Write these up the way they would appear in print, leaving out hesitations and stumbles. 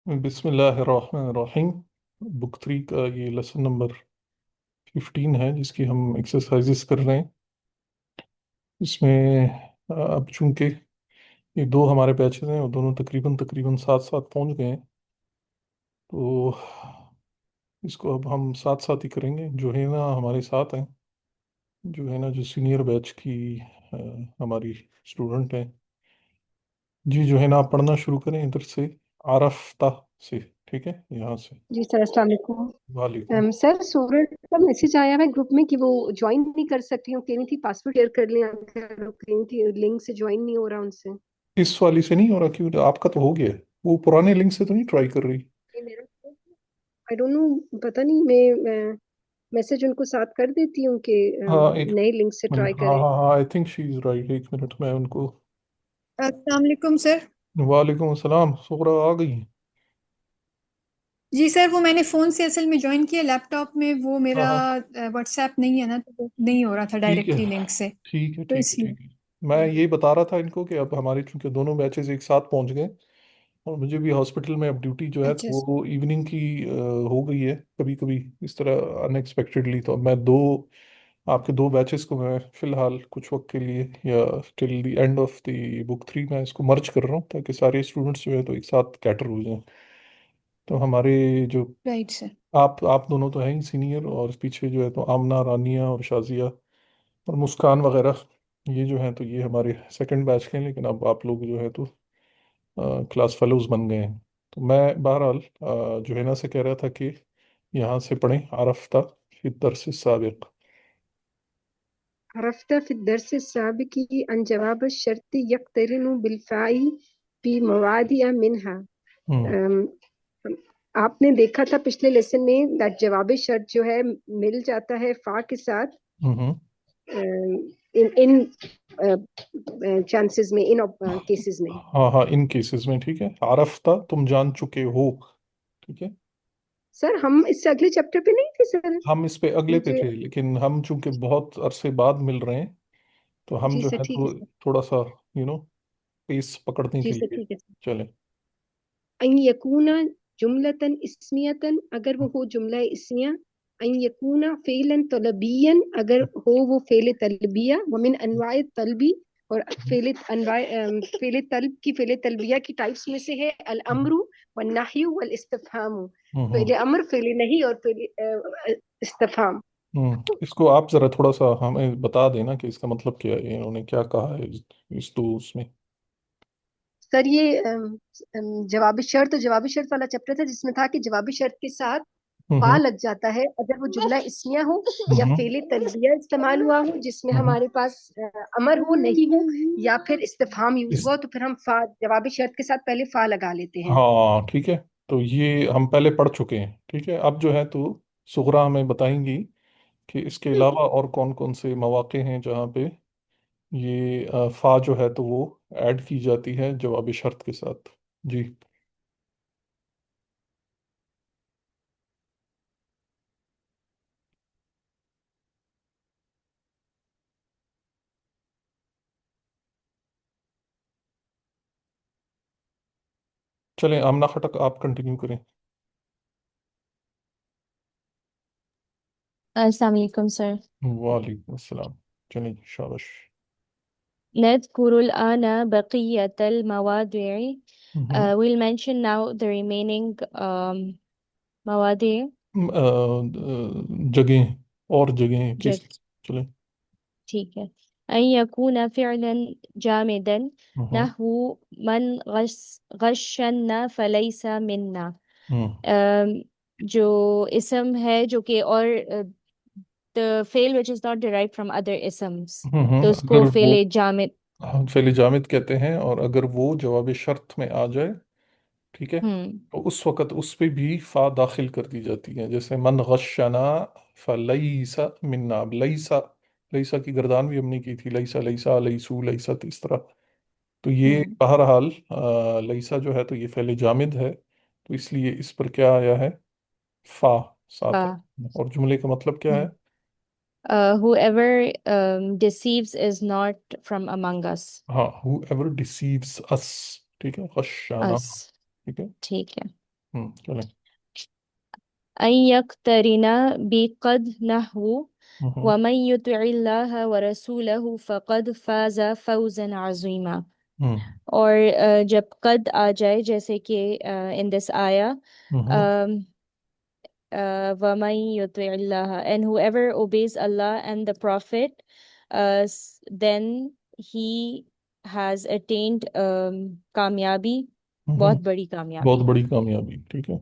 بسم اللہ الرحمن الرحیم۔ بک 3 کا یہ لیسن نمبر 15 ہے جس کی ہم ایکسرسائزز کر رہے ہیں۔ اس میں اب چونکہ یہ دو ہمارے بیچز ہیں اور دونوں تقریباً ساتھ ساتھ پہنچ گئے ہیں، تو اس کو اب ہم ساتھ ساتھ ہی کریں گے۔ جو ہے نا ہمارے ساتھ ہیں، جو ہے نا جو سینئر بیچ کی آ، ہماری اسٹوڈنٹ ہیں، جی جو ہے نا آپ پڑھنا شروع کریں ادھر سے، عرفتہ سے، ٹھیک ہے، یہاں سے۔ جی سر، السلام علیکم۔ وعلیکم۔ سر سورج کا میسج آیا ہے گروپ میں کہ وہ جوائن نہیں کر سکتی ہوں، کہہ رہی تھی پاسورڈ شیئر کر لیں، اگر وہ کہہ رہی تھی لنک سے جوائن نہیں ہو رہا ان سے۔ اس والی سے نہیں ہو رہا؟ کیوں؟ آپ کا تو ہو گیا ہے، وہ پرانے لنک سے تو نہیں ٹرائی کر رہی؟ میرا آئی ڈونٹ نو، پتہ نہیں، میں میسج ان کو ساتھ کر دیتی ہوں کہ ہاں ایک نئے لنک سے منٹ، ٹرائی ہاں کریں۔ ہاں ہاں، I think she is right. ایک منٹ میں ان کو۔ السلام علیکم سر۔ وعلیکم السلام، سغرا آ گئی؟ جی سر، وہ میں نے فون سے اصل میں جوائن کیا، لیپ ٹاپ میں وہ ہاں میرا ہاں، واٹس ایپ نہیں ہے نا، تو وہ نہیں ہو رہا تھا ٹھیک ہے ڈائریکٹلی لنک سے، ٹھیک ہے تو ٹھیک ہے اس لیے۔ ٹھیک ہے۔ میں یہ بتا رہا تھا ان کو کہ اب ہمارے چونکہ دونوں بیچز ایک ساتھ پہنچ گئے، اور مجھے بھی ہاسپٹل میں اب ڈیوٹی جو ہے اچھا تو سر، وہ ایوننگ کی ہو گئی ہے کبھی کبھی اس طرح ان ایکسپیکٹڈلی، تو اب میں آپ کے دو بیچز کو میں فی الحال کچھ وقت کے لیے یا ٹل دی اینڈ آف دی بک 3 میں اس کو مرج کر رہا ہوں تاکہ سارے اسٹوڈنٹس جو ہے تو ایک ساتھ کیٹر ہو جائیں۔ تو ہمارے جو رائٹ سر۔ آپ دونوں تو ہیں ہی سینئر، اور پیچھے جو ہے تو آمنہ، رانیہ اور شازیہ اور مسکان وغیرہ، یہ جو ہیں تو یہ ہمارے سیکنڈ بیچ کے ہیں، لیکن اب آپ لوگ جو ہے تو کلاس فیلوز بن گئے ہیں۔ تو میں بہرحال جو ہے نا سے کہہ رہا تھا کہ یہاں سے پڑھیں عرفتہ فی الدرس السابق۔ عرفت في الدرس السابق عن جواب الشرط يقترن بالفاء بمواضع منها۔ ہوں آپ نے دیکھا تھا پچھلے لیسن میں that جواب شرط جو ہے مل جاتا ہے فا کے ساتھ ہوں ان چانسز میں، ان کیسز میں۔ ہاں ہاں، ان کیسز میں ٹھیک ہے، عرفتہ تم جان چکے ہو، ٹھیک ہے۔ سر ہم اس سے اگلے چیپٹر پہ نہیں تھے سر؟ ہم اس پہ اگلے پہ مجھے تھے، لیکن ہم چونکہ بہت عرصے بعد مل رہے ہیں تو ہم جی جو سر ہے ٹھیک ہے تو سر، تھوڑا سا پیس پکڑنے جی کے سر لیے ٹھیک ہے سر۔ چلیں۔ ان یکونا جملتن اسمیتن، اگر وہ ہو جملہ اسمیہ۔ ان یکونا فعلا طلبیا، اگر ہو وہ فعل طلبیہ۔ ومن انواع طلبی، اور فعل طلب کی، فعل طلبیہ کی ٹائپس میں سے ہے الامر والنہی والاستفہام۔ ہوں ہوں فعل امر، فعل نہیں، اور فعل استفہام۔ اس کو آپ ذرا تھوڑا سا ہمیں بتا دینا کہ اس کا مطلب کیا ہے، انہوں نے کیا کہا ہے اس دو اس میں۔ سر یہ جواب شرط، جواب شرط والا چیپٹر تھا جس میں تھا کہ جواب شرط کے ساتھ ہوں فا ہوں لگ جاتا ہے اگر وہ جملہ اسمیہ ہو، یا ہوں فعل تلبیہ استعمال ہوا ہو جس میں ہوں ہمارے پاس امر ہو نہیں ہو، یا پھر استفہام یوز اس ہوا ہو، تو پھر ہم فا، جواب شرط کے ساتھ پہلے فا لگا لیتے ہیں۔ ہاں ٹھیک ہے، تو یہ ہم پہلے پڑھ چکے ہیں، ٹھیک ہے۔ اب جو ہے تو سغرا ہمیں بتائیں گی کہ اس کے علاوہ اور کون کون سے مواقع ہیں جہاں پہ یہ فا جو ہے تو وہ ایڈ کی جاتی ہے جواب شرط کے ساتھ۔ جی چلیں آمنہ خٹک آپ کنٹینیو کریں۔ السلام علیکم سر۔ وعلیکم السلام، چلیں شابش۔ نذكر الآن بقية المواضع. ہوں We'll mention now the remaining مواضع. جگہیں اور جگہیں جگ کیسز، چلیں۔ ٹھیک ہے۔ أن يكون فعلا جامدا ہوں نحو من غشنا فليس منا. ہوں جو اسم ہے جو کہ اور the fail which is not derived from other isms تو اس اگر کو وہ فعل جامد. فعل جامد کہتے ہیں، اور اگر وہ جواب شرط میں آ جائے، ٹھیک ہے، ہم تو اس وقت اس پہ بھی فا داخل کر دی جاتی ہے، جیسے من غشنا فلیس منا۔ اب لیسا، لیسا کی گردان بھی ہم نے کی تھی، لیسا لیسا لیسو لیست، اس طرح۔ تو یہ ہم بہرحال لیسا جو ہے تو یہ فعل جامد ہے، تو اس لیے اس پر کیا آیا ہے؟ فا ساتھ فا. آیا ہے۔ اور جملے کا مطلب کیا ہے؟ Whoever deceives is not from among us. ہاں whoever deceives us، ٹھیک ہے، غشانہ، Us. ٹھیک ہے۔ ٹھیک ہے. چلیں. أن يقترن بقد نحو ہم، ومن يطع الله ورسوله فقد فاز فوزا عظيما. ہم، اور جب قد آ جائے جیسے کہ in this ayah ہم، um, وَمَن يُطِعِ اللَّهَ, and whoever obeys Allah and the Prophet, then he has attained کامیابی, ہم. بہت بڑی بہت کامیابی. بڑی کامیابی. ٹھیک ہے.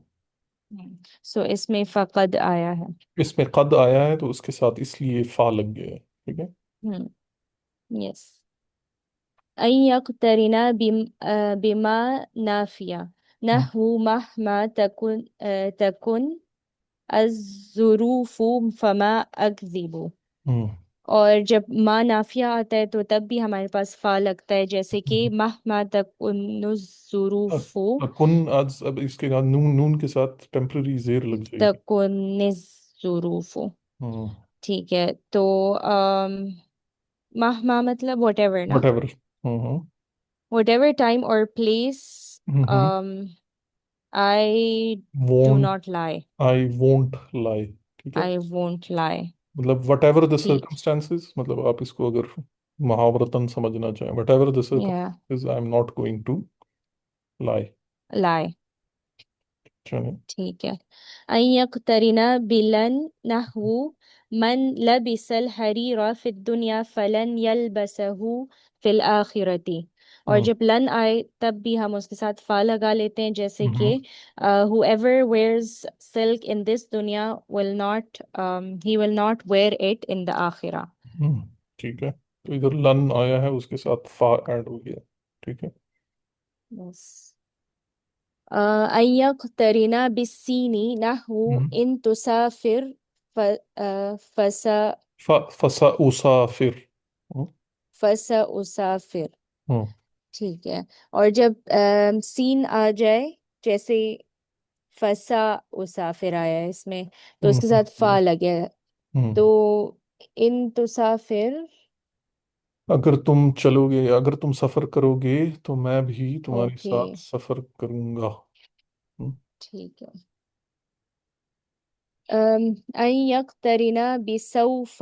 سو اس میں فقد آیا ہے. اس میں قد آیا ہے تو اس کے ساتھ اس لیے فا لگ گیا ہے. ٹھیک ہے. یس. أن يقترن بما نافية نحو مهما تكن الظروف فما أكذب. ہم، اور جب ما نافیہ آتا ہے تو تب بھی ہمارے پاس فا لگتا ہے جیسے کہ مہما تکن الظروف کن آج اب اس کے بعد نون، نون کے ساتھ ٹیمپرری زیر لگ جائے گی. تکن الظروف. ہم، ٹھیک ہے. تو مہما مطلب واٹ ایور نا, وٹ ایور. ہم، ہم، واٹ ایور ٹائم اور پلیس. ہم. I do won't not lie. I won't lie. ٹھیک ہے. آئی وونٹ لائی. مطلب وٹ ایور دا ٹھیک. سرکمسٹانسز، مطلب آپ اس کو اگر محاورتاً سمجھنا چاہیں، وٹ ایور دا یا circumstances I am not going to lie. Lie. چلیں. ٹھیک ہے. أن يقترن بلن نحو من لبس الحرير في الدنيا فلن يلبسه في الآخرة. اور ہم، جب لن آئے تب بھی ہم اس کے ساتھ فا لگا لیتے ہیں جیسے ہم، کہ whoever wears silk in this dunya will not he will not wear it in the آخرہ. ہم. ٹھیک ہے. تو ادھر لن آیا ہے، اس کے ساتھ فا ایڈ ہو گیا. ٹھیک ہے. بس. أن يقترن بالسين نحو ہم. إن تسافر فس فسأسافر. ہم، فسأسافر. ہم، ٹھیک ہے. اور جب سین آ جائے جیسے فسا اسافر آیا ہے اس میں تو اس ہم، کے ساتھ فا لگے ہم. تو ان تسافر. اگر تم چلو گے، اگر تم سفر کرو گے تو میں بھی تمہارے اوکے. ساتھ سفر کروں گا. ہم، ٹھیک ہے. أن يقترن بسوف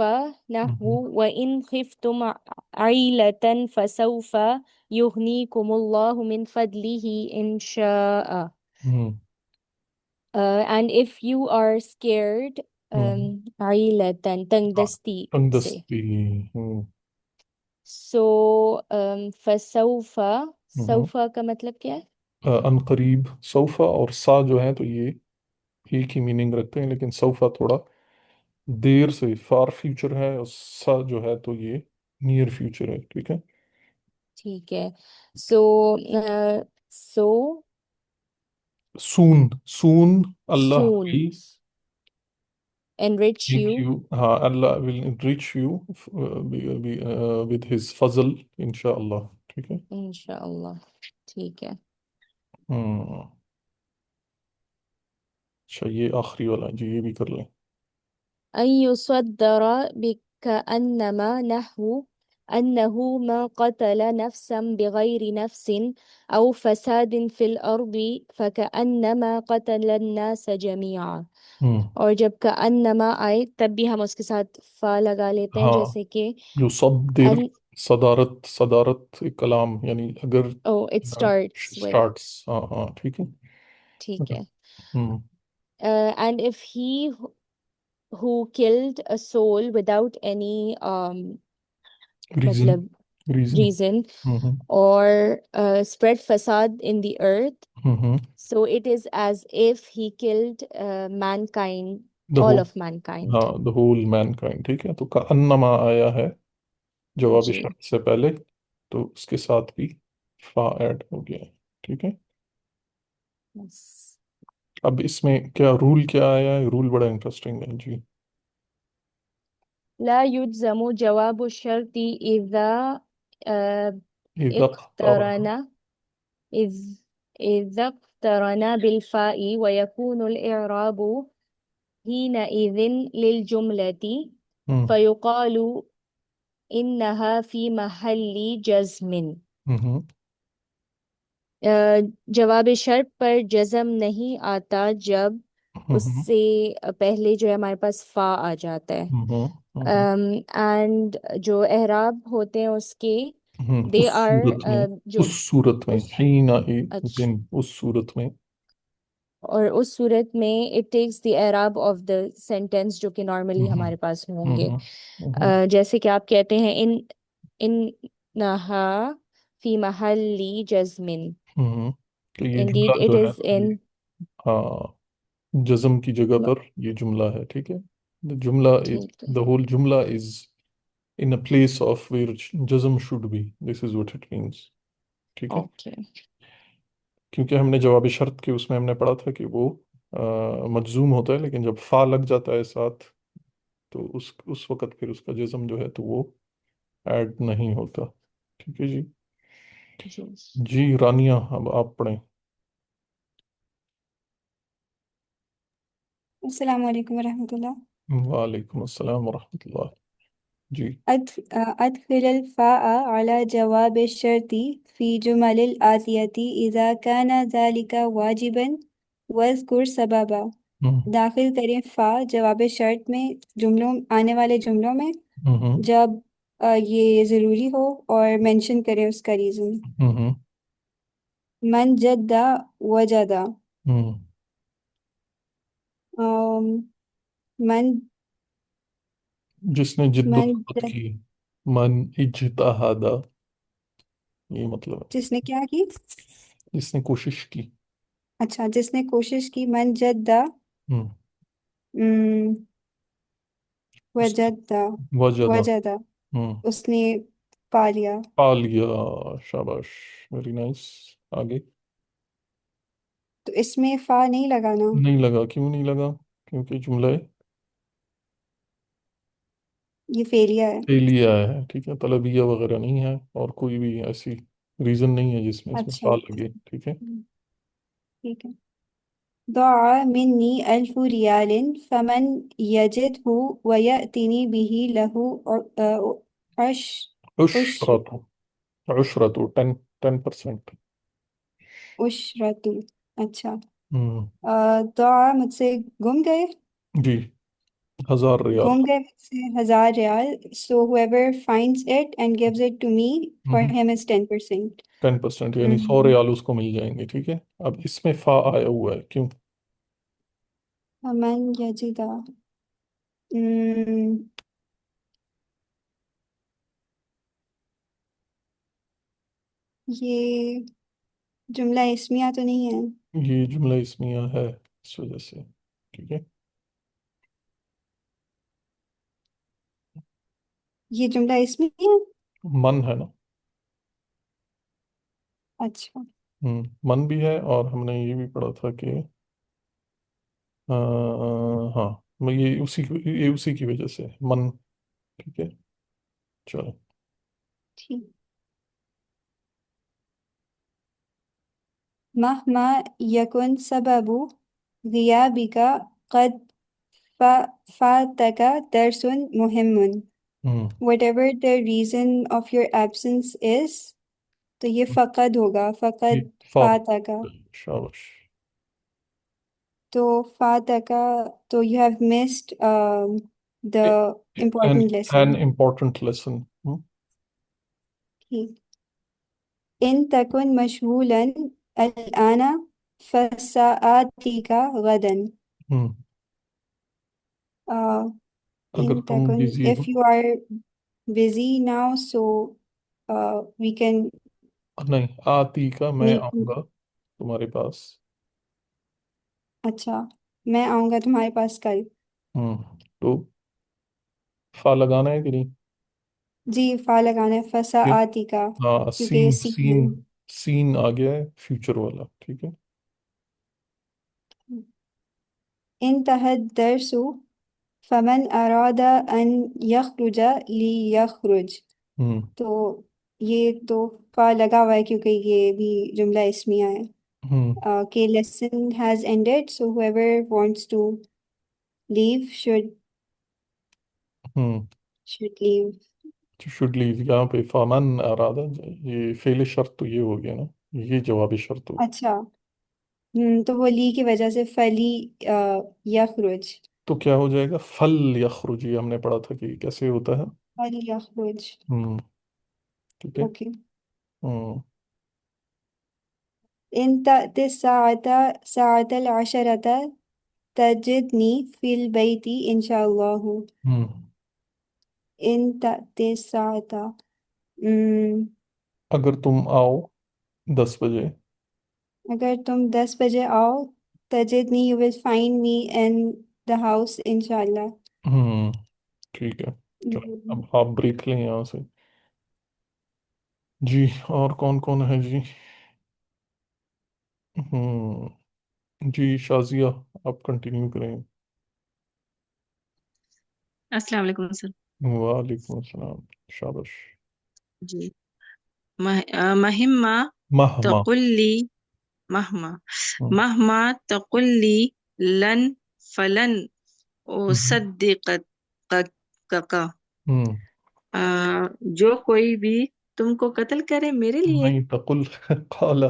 نحو ہم، وإن خفتم عيلة فسوف يغنيكم الله من فضله إن شاء. ہم، And if you are scared, ہم. عیلتاً تنگ دستی تنگ سے. دستی. ہم، So فسوفا, ہم. سوفا کا مطلب کیا ہے؟ ان قریب. سوفا اور سا جو ہیں تو یہ ایک ہی میننگ رکھتے ہیں، لیکن سوفا تھوڑا دیر سے، فار فیوچر ہے، اور سا جو ہے تو یہ نیئر فیوچر ہے. ٹھیک ہے. ٹھیک ہے. سو سو سون. سون اللہ soon will enrich make you you، ہاں، اللہ will enrich you with his فضل انشاءاللہ. ٹھیک ہے. انشاءاللہ. ٹھیک ہے. ہم. اچھا، یہ آخری والا جی، یہ بھی کر لیں. أن يصدر بكأنما نحو أنه ما قتل نفسا بغير نفس أو فساد في الأرض فكأنما قتل الناس جميعا. ہم. اور جب كأنما آئے تب بھی ہم اس کے ساتھ فا لگا لیتے ہیں ہاں، جیسے کہ جو سب دیر، ان. صدارت، صدارت ایک کلام، یعنی اگر Oh, it starts with. Starts. ہاں ہاں، ٹھیک ہے. ٹھیک ہے. ہم، And if he who killed a soul without any reason. مطلب ریزن. reason ہم، or spread fasad in the earth, ہم. so it is as if he killed mankind, the all whole. of mankind. ہاں، the whole main kind. ٹھیک ہے. تو کا انما آیا ہے جواب جی. شرط سے پہلے، تو اس کے ساتھ بھی فا ایڈ ہو گیا ہے. ٹھیک ہے. Yes. اب اس میں کیا رول کیا آیا ہے؟ رول بڑا انٹرسٹنگ ہے جی. لا يجزم جواب الشرط إذا اذا اقترن. اقترن إذ إذا اقترن بالفاء ويكون الإعراب حينئذ للجملة ہم، فيقال إنها في محل جزم. ہم. جواب شرط پر جزم نہیں آتا جب اس ہوں سے پہلے جو ہے ہمارے پاس فا آ جاتا ہے. ہوں ہوں اینڈ جو اعراب ہوتے ہیں اس کے اس دے آر صورت میں، جو اس صورت میں اس حین اچھا دن، اس صورت میں اور اس صورت میں اٹ ٹیکس دی اعراب آف دا سینٹینس جو کہ نارملی ہوں ہمارے پاس ہوں گے. ہوں ہوں جیسے کہ آپ کہتے ہیں ان نہا فی محلی جزمن. ہوں تو یہ جملہ انڈیڈ اٹ جو ہے از یہ، ان. ہاں، جزم کی جگہ پر یہ جملہ ہے، ٹھیک ہے. The جملہ is ٹھیک ہے. the whole جملہ is in a place of where جزم should be. This is what it means. ٹھیک ہے. اوکے. کیونکہ ہم نے جواب شرط کے اس میں ہم نے پڑھا تھا کہ وہ مجزوم ہوتا ہے، لیکن جب فا لگ جاتا ہے ساتھ تو اس وقت پھر اس کا جزم جو ہے تو وہ ایڈ نہیں ہوتا. ٹھیک ہے جی. جی. جی رانیہ، اب آپ پڑھیں. السلام علیکم ورحمۃ اللہ. وعلیکم السلام ورحمۃ اللہ. جی. أدخل الفاء على جواب الشرط في جمل الآتية إذا كان ذلك واجبا واذكر سببا. ہوں داخل کریں فا جواب شرط میں جملوں آنے والے جملوں میں ہوں جب یہ ضروری ہو، اور مینشن کریں اس کا ریزن. ہوں من جدہ وجدہ. ہوں من جس نے جد و من جہد کی. من اجتہاد، یہ مطلب ہے جس نے کیا کی؟ جس نے کوشش کی. اچھا، جس نے کوشش کی. من جدہ ہوں اس وجدہ. وجدہ. وجدہ ہوں اس نے پا لیا. پا لیا. شاباش، ویری نائس. آگے. تو اس میں فا نہیں لگانا. نہیں لگا، کیوں نہیں لگا؟ کیونکہ جملہ یہ فیلیا ہے. فعلیہ ہے، ٹھیک ہے، طلبیہ وغیرہ نہیں ہے، اور کوئی بھی ایسی ریزن نہیں ہے جس میں اس میں اچھا فا لگے. ٹھیک ہے. ٹھیک ہے. ضاع مني 1000 ريال فمن يجده ويأتني به له عش عشر عشرة. عشرة 10%. عشرة. اچھا. ہوں ضاع مجھ سے گم گئے. جی، 1000 ریال. گم گئے مجھ سے 1000 ریال. So whoever finds it and gives it to me, for him is 10%. 10%، یعنی 100 ہم، ریال اس کو مل جائیں گے. ٹھیک ہے. اب اس میں فا آیا ہوا ہے، کیوں؟ فمن يجد. یہ جملہ اسمیہ تو نہیں ہے؟ یہ جملہ اسمیہ ہے، اس وجہ سے. ٹھیک ہے. یہ جملہ اسمیہ ہے. من ہے نا. اچھا. من بھی ہے، اور ہم نے یہ بھی پڑھا تھا کہ ہاں، یہ اسی کی وجہ سے من. ٹھیک ہے. چلو. ٹھیک. مهما يكن سبب غيابك قد فاتك درس مهم. ہوں Whatever the reason of your absence is, تو یہ فقد ہوگا. یہ فقد فا. فاتك. شاباش. تو فاتك، تو you have missed the an important an lesson. important lesson. ٹھیک. إن تكن مشغولا الآن فسآتيك غدا. ہوں اگر In تم تكن, busy who. if you are busy now, so we can نہیں، آتی کا میں meet. آؤں گا تمہارے پاس. اچھا، میں آؤں گا تمہارے پاس کل. ہوں تو فا لگانا ہے کہ نہیں؟ جی، فا لگانا ہے. پھر فسآتيك ہاں، کیونکہ یہ سین سین سین ہے. سین آ گیا ہے فیوچر والا. ٹھیک ہے. انتهى الدرس فمن أراد أن يخرج ليخرج. ہوں تو یہ تو فا لگا ہوا ہے کیونکہ یہ بھی جملہ اسمیہ ہے. ہوں کہ lesson has ended, so whoever wants to leave ہوں should leave. شوڈ لیو. یہاں پہ فامن ارادہ، یہ فعل شرط تو یہ ہو گیا نا. یہ جواب شرط ہوگی. اچھا تو وہ لی کی وجہ سے فلی یخرج. تو کیا ہو جائے گا؟ فل یخرج، یہ ہم نے پڑھا تھا کہ کیسے ہوتا ہے. فلی یخرج. ہوں. ٹھیک ہے. اوکے. ہوں. ان تأتي ساعة العشرة تجدني في البيت إن شاء الله. ہوں. ان تأتي الساعة. م، اگر تم آؤ 10 بجے. اگر تم 10 بجے آؤ تجدنی you will find me in the house انشاءاللہ. ہوں. ٹھیک ہے. چلیں اب آپ بریک لیں یہاں سے. جی اور کون کون ہے جی؟ ہوں. جی شازیہ، آپ کنٹینیو کریں. السلام علیکم سر. وعلیکم السلام. شابش. جی مہمہ مہما. تقلی مہما ہوں. مہما تقلی لن فلن ہوں. اصدقک. ہوں. جو کوئی بھی تم کو قتل کرے میرے لیے. نہیں تقل قال،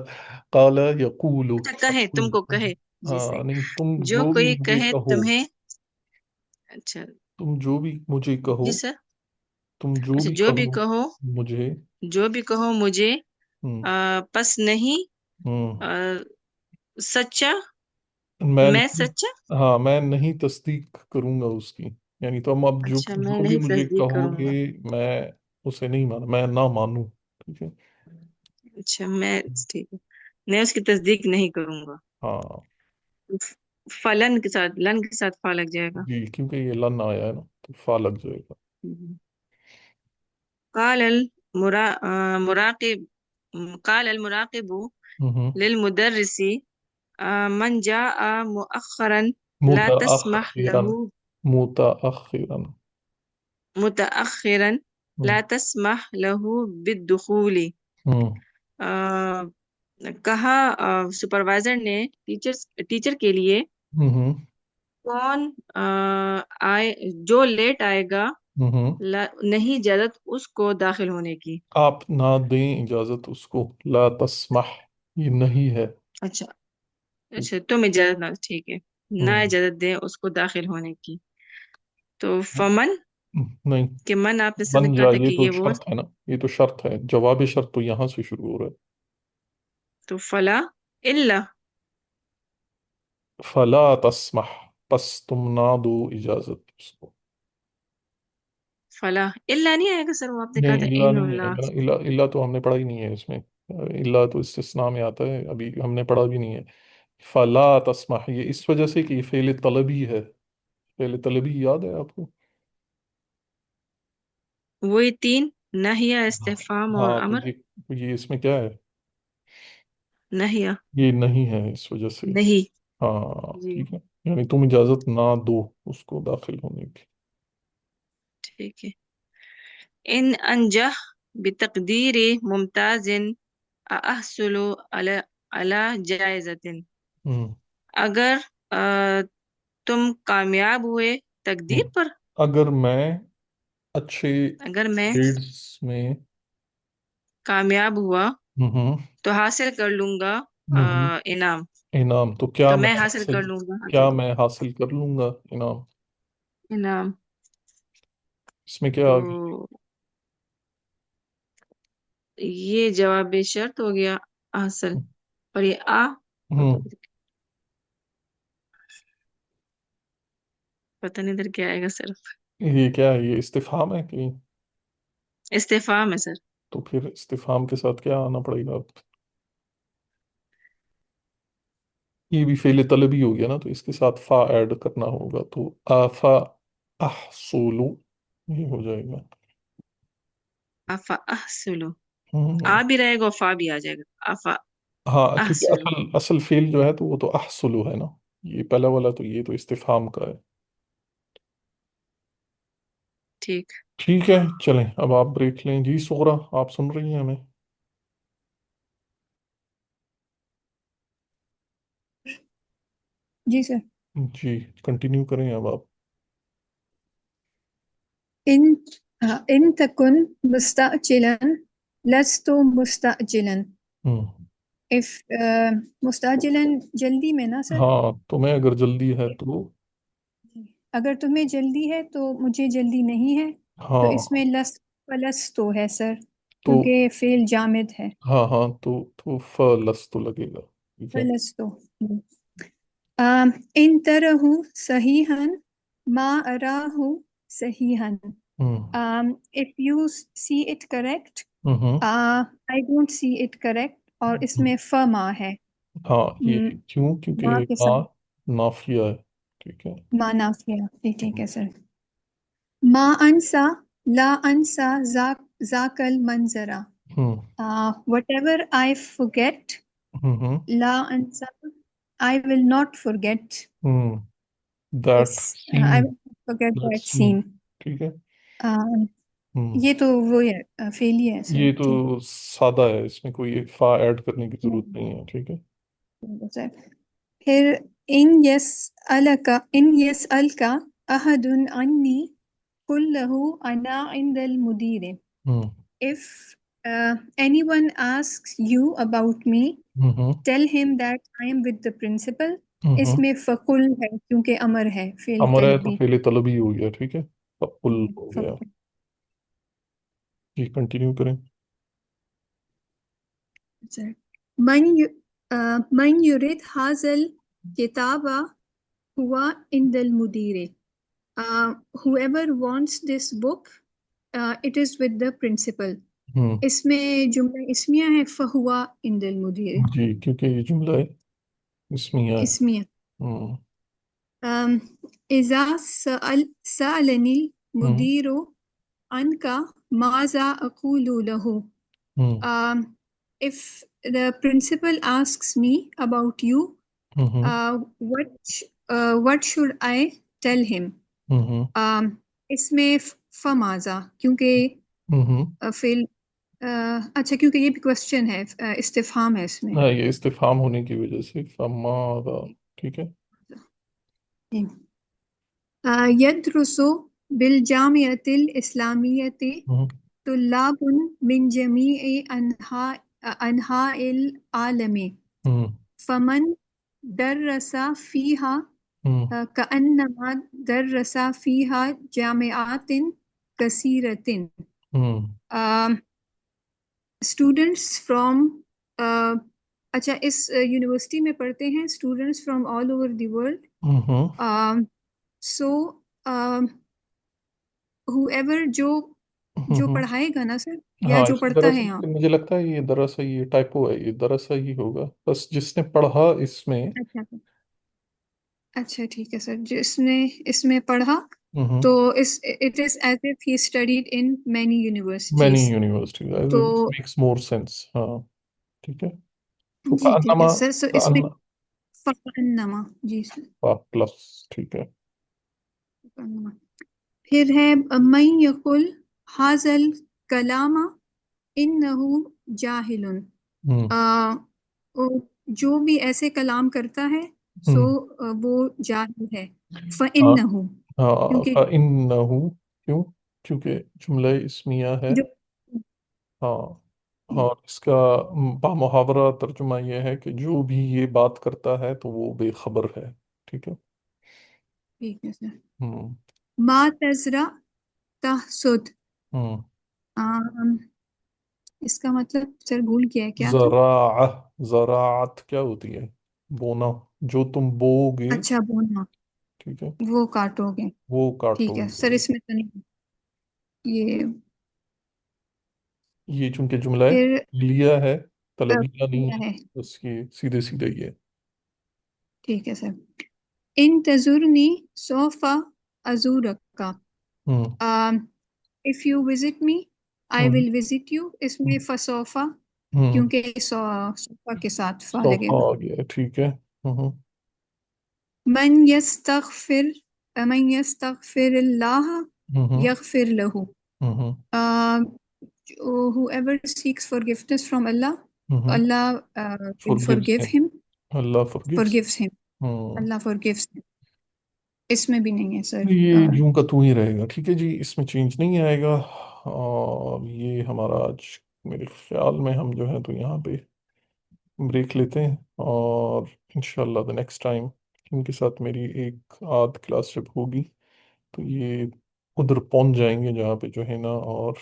قال یقول. اچھا کہے تم کو کہے. جی صحیح. نہیں، تم جو جو بھی کوئی مجھے کہے کہو. تمہیں. اچھا تم جو بھی مجھے جی کہو. سر. تم جو اچھا بھی جو بھی کہو کہو مجھے. جو بھی کہو مجھے ہوں. پس نہیں ہوں. سچا میں میں نہیں. سچا. ہاں میں نہیں تصدیق کروں گا اس کی. یعنی تم اب جو اچھا میں جو بھی نہیں مجھے تصدیق کہو کروں گا. گے میں اسے نہیں مانا، میں نہ مانوں. ٹھیک ہے. اچھا میں ٹھیک ہے میں اس کی تصدیق نہیں کروں گا. ہاں فلن کے ساتھ لن کے ساتھ فا لگ جائے گا. جی، کیونکہ یہ لن آیا ہے نا تو فا لگ جائے گا. قال المراقب قال المراقب ہوں. للمدرس من جاء مؤخرا لا تسمح متأخرا. له متأخرا. متأخرا ہوں. لا تسمح له بالدخول. ہوں. کہا سپروائزر نے ٹیچر کے لیے ہوں. کون آئے جو لیٹ آئے گا ہوں. نہیں اجازت اس کو داخل ہونے کی. آپ نہ دیں اجازت اس کو. لا تسمح یہ نہیں ہے. اچھا اچھا تم اجازت نہ ٹھیک ہے نہ ہوں. اجازت دیں اس کو داخل ہونے کی. تو فمن نہیں، کہ من آپ نے سب نے بن کہا جا تھا یہ کہ تو یہ وہ. شرط ہے نا، یہ تو شرط ہے. جواب شرط تو یہاں سے شروع ہو رہا ہے. تو فلا الا فلا تسمح، پس تم نہ دو اجازت اس کو. فلا الا نہیں آئے گا سر. وہ آپ نے کہا نہیں تھا اللہ ان نہیں آئے اللہ. گا. اللہ اللہ تو ہم نے پڑھا ہی نہیں ہے اس میں. اللہ تو استثناء میں آتا ہے، ابھی ہم نے پڑھا بھی نہیں ہے. فلا تسمح یہ اس وجہ سے کہ یہ فعل طلبی ہے. فعل طلبی یاد ہے آپ کو؟ وہی تین نہیہ استفہام اور ہاں تو امر. یہ اس میں کیا ہے؟ نہیہ یہ نہیں ہے اس وجہ سے. نہیں. ہاں جی ٹھیک ہے. یعنی تم اجازت نہ دو اس کو داخل ہونے کی. ٹھیک ہے. ان انجح بتقدیر ممتاز احصل على جائزت. ہوں. اگر تم کامیاب ہوئے ہوں. تقدیر پر. اگر میں اچھے اگر میں گریڈز میں. کامیاب ہوا ہوں. تو حاصل کر لوں گا ہوں. انعام. انعام تو کیا تو میں میں حاصل حاصل کر لوں گا کیا میں حاصل کر لوں گا انعام؟ انعام. اس میں کیا تو آ گیا؟ یہ جواب شرط ہو گیا حاصل. اور یہ ہوں. پتہ نہیں ادھر کیا آئے گا صرف. یہ کیا ہے؟ یہ استفہام ہے کہ؟ استفہام ہے سر. تو پھر استفہام کے ساتھ کیا آنا پڑے گا؟ یہ بھی فعل طلبی ہو گیا نا، تو اس کے ساتھ فا ایڈ کرنا ہوگا. تو آفا احصول یہ ہو جائے گا. افا احصل. ہوں. بھی رہے گا اور فا بھی آ جائے گا. افا ہاں کیونکہ احصل. اصل فعل جو ہے تو وہ تو احصل ہے نا. یہ پہلا والا تو یہ تو استفہام کا ہے. ٹھیک. ٹھیک ہے چلیں اب آپ بریک لیں. جی سغرا آپ سن رہی ہیں ہمیں؟ جی سر. جی کنٹینیو کریں اب آپ. ان ان تکن مستعجلا لست مستعجلا. ہوں. if مستعجلاً جلدی میں نا سر، ہاں تمہیں اگر جلدی ہے تو، اگر تمہیں جلدی ہے تو مجھے جلدی نہیں ہے، تو ہاں اس میں لس تو ہے سر، تو، کیونکہ فعل جامد ہے، ہاں ہاں تو فلس تو لگے گا، ٹھیک ہے. فلس تو. ان ترہ صحیحاً ما اراہ صحیحاً. ہوں if you see it correct, ہوں I don't see it correct، اور اس میں فما ہے، ہاں یہ م، کیوں؟ ما کیونکہ کے ماں ساتھ نافیہ ہے، ٹھیک ہے. ما نافیہ. جی ٹھیک ہے سر. ما انسا لا انسا ذاک المنظرہ. ہوں whatever I forget ہوں لا انسا I will not forget ہوں this. That I scene, will not forget that that scene, scene. ٹھیک ہے. آ، ہوں یہ تو وہ ہے فیلی ہے سر. یہ تو ٹھیک سادہ ہے، اس میں کوئی فا ایڈ کرنے کی ہے ضرورت نہیں ہے، ٹھیک ہے. سر. پھر ان یسألک احد عنی قل له انا عند المدیر. ہوں if anyone asks you about me, ہوں tell him that I am with the principal. اس ہوں میں فقل ہے کیونکہ امر ہے، فعل امر ہے تو طلبی. فعل طلبی ہو گیا، ٹھیک ہے. فقل ہو گیا. فقل. جی کنٹینیو کریں. سر. من یرید حاصل کتاب ہوا عند المدیر. whoever wants this book, it is with the principal. ہوں اس میں جملہ اسمیہ ہے فہوا عند المدیر. جی کیونکہ یہ جملہ ہے اسمیہ ہے. اسمیہ. ہوں اذا سألنی ہوں المدیر عنک ماذا اقول له. ہوں if the principal asks me about you, ہوں what should I tell him. ہوں اس میں فمازا کیونکہ ہوں فیل. اچھا کیونکہ یہ بھی کوشچن ہے، استفہام ہے اس میں. ہاں یہ استفہام ہونے کی وجہ سے فماذا، ٹھیک ہے. يدرس بالجامعة الإسلامية ہوں طلاب من جميع أنحاء العالم، ہوں فمن درس فيها ہوں كأنما درس فيها جامعات كثيرة. ہوں اسٹوڈنٹس فرام، اچھا اس یونیورسٹی میں پڑھتے ہیں students from all over the world. ہوں سو whoever جو ہوں پڑھائے گا نا سر، یا ہاں جو اس میں پڑھتا ہے دراصل یہاں. مجھے لگتا ہے یہ دراصل یہ ٹائپو ہے، یہ دراصل ہی ہوگا، بس جس نے پڑھا اس میں. اچھا اچھا ٹھیک ہے سر. جس نے اس میں پڑھا ہوں تو it is as if he studied in many many universities. Universities تو میکس مور سینس. ہاں ٹھیک ہے. تو جی ٹھیک ہے کانما، سر. سو اس میں فَقَنَّمَا. جی سر. پلس، ٹھیک ہے. فَقَنَّمَا. پھر ہے من یقل حاضل کلام انہو جاہل. ہوں جو بھی ایسے کلام کرتا ہے سو ہوں وہ جاہل ہے. ہاں فَإِنَّهُ ہاں کیونکہ فَإِنَّهُ، کیوں؟ کیونکہ جملہ اسمیہ ہے. جو ہاں اور اس کا بامحاورہ ترجمہ یہ ہے کہ جو بھی یہ بات کرتا ہے تو وہ بے خبر ہے، ٹھیک ہے. ٹھیک ہے سر. ہوں ما تزرع تحصد. ہوں آم، اس کا مطلب سر بھول گیا ہے کیا تھا. زراعہ، زراعت کیا ہوتی ہے؟ بونا. جو تم بو گے، اچھا بونا، ٹھیک ہے، وہ کاٹو گے. وہ کاٹو ٹھیک ہے سر. گے. اس میں تو نہیں یہ. یہ چونکہ جملہ ہے پھر لیا ہے، طلبیہ نہیں کیا ہے، ہے. بس یہ سیدھے سیدھے ہی ہے. ٹھیک ہے سر. ان تزورنی سوف ازورک. ہوں if you visit me I ہوں will visit you. اس میں فسوفا ہوں کیونکہ صوفا کے ساتھ فا لگے صوفہ گا. آ گیا، ٹھیک ہے. ہوں من یستغفر، من یستغفر اللہ ہوں یغفر لہ. ہوں whoever seeks forgiveness from Allah, ہوں Allah will forgives forgive him. him. Allah forgives. forgives him. ہوں Allah forgives him. اس میں بھی نہیں ہے سر. یہ جوں کا تو ہی رہے گا، ٹھیک ہے جی، اس میں چینج نہیں آئے گا. اور یہ ہمارا آج میرے خیال میں ہم جو ہے تو یہاں پہ بریک لیتے ہیں، اور انشاءاللہ the next time ان کے ساتھ میری ایک آدھ کلاس جب ہوگی تو یہ ادھر پہنچ جائیں گے جہاں پہ جو ہے نا، اور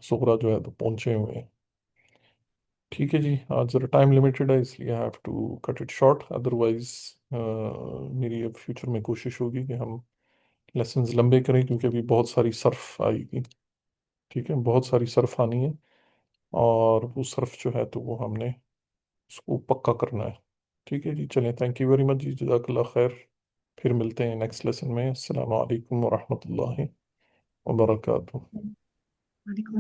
صغرا جو ہے تو پہنچے ہوئے ہیں. ٹھیک ہے جی، آج ذرا ٹائم لمیٹڈ ہے اس لیے I have to cut it short. Otherwise میری اب فیوچر میں کوشش ہوگی کہ ہم لیسنز لمبے کریں، کیونکہ ابھی بہت ساری صرف آئی گی. ٹھیک ہے، بہت ساری صرف آنی ہے، اور وہ صرف جو ہے تو وہ ہم نے اس کو پکا کرنا ہے. ٹھیک ہے جی، چلیں، تھینک یو ویری مچ جی، جزاک اللہ خیر. پھر ملتے ہیں نیکسٹ لیسن میں. السلام علیکم ورحمۃ اللہ وبرکاتہ. وعلیکم